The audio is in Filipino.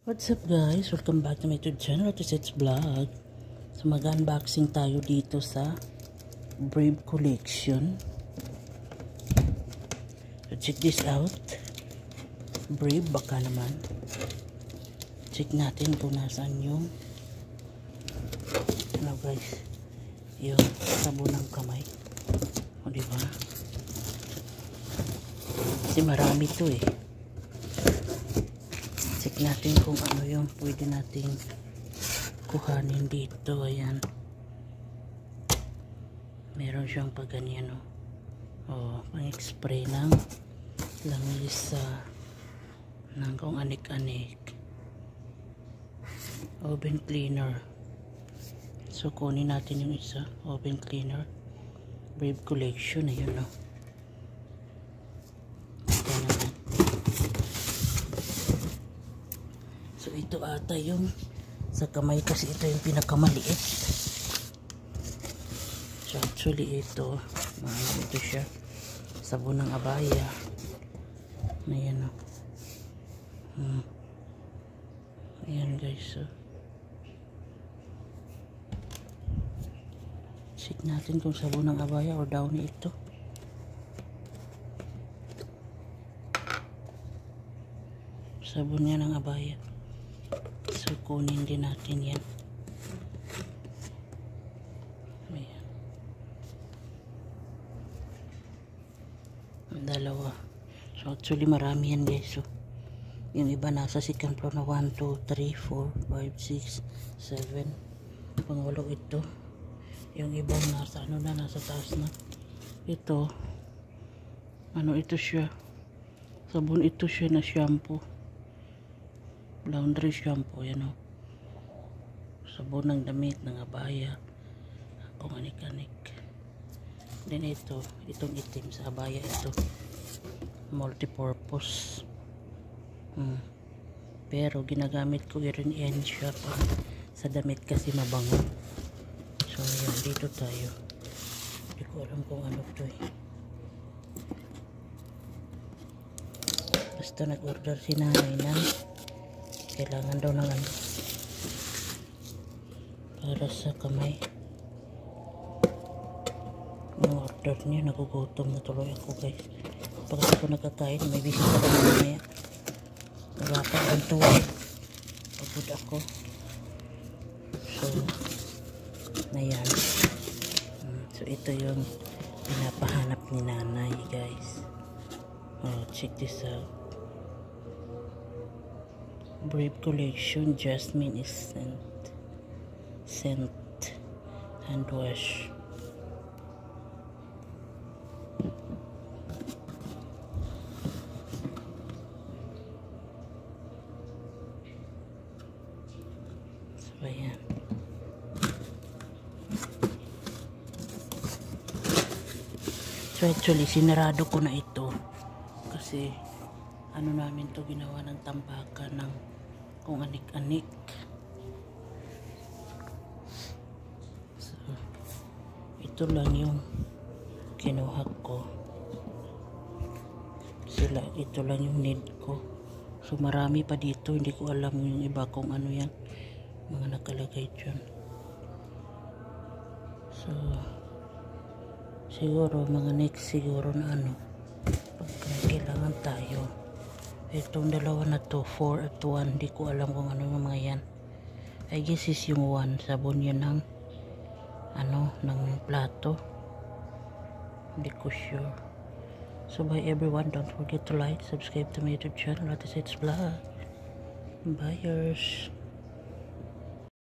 What's up guys? Welcome back to my YouTube channel, It's Vlog. So mag-unboxing tayo dito sa Brave Collection. So check this out. Brave, baka naman. Check natin kung nasaan yung ano guys, yung sabon ng kamay. O diba? Kasi marami to eh. Check natin kung ano yung pwede nating kuhanin dito. Ayan, meron siyang pag ganyan pang-spray ng langis ng kung anik-anik. Oven cleaner. So kunin natin yung isa, oven cleaner, Brave Collection. Ayun o. So ito ata yung sa kamay kasi ito yung pinakamaliit. So actually ito siya, sabon ng abaya. Ayan o. Ayan guys. So check natin kung sabon ng abaya o downy ito. Sabon niya ng abaya. So kunin din natin yan. Ayan. Dalawa. So actually marami yan guys. So yung iba nasa second floor na 1, 2, 3, 4, 5, 6, 7. Pangwalo ito. Yung ibang nasa nasa taas na. Ito ito siya. Sabon ito siya na shampoo. Laundry shampoo, yan o. Sabon ng damit, ng abaya, kung anik-anik. Then itong itim sa abaya, ito multipurpose. Pero ginagamit ko rin yan siya sa damit kasi mabango. So yan, dito tayo. Hindi ko alam kung ano to eh. Basta nag-order si nanay na kailangan daw ng para sa kamay. Yung order niya, nagugutom na tuloy ako guys. Pag ako nakakain, may bisita na mamaya. Wala pa ang tuwag. Pagod ako. So ayan. So ito yung pinapahanap ni nanay guys. Check this out. Brave Collection Jasmine is scent hand wash. So ayan. So actually sinarado ko na ito kasi namin to ginawa ng tambakan ng kung anik-anik. So ito lang yung kinuha ko. Ito lang yung need ko. So marami pa dito, hindi ko alam yung iba kung ano yan mga nakalagay dyan. So siguro mga next siguro na pag kailangan tayo. Itong dalawa na to, 4 at 1, hindi ko alam kung ano yung mga yan. I guess is yung 1, sabon yan ng ng plato. Hindi ko sure. So bye everyone, don't forget to like, subscribe to my YouTube channel, It's Vlog. Buyers.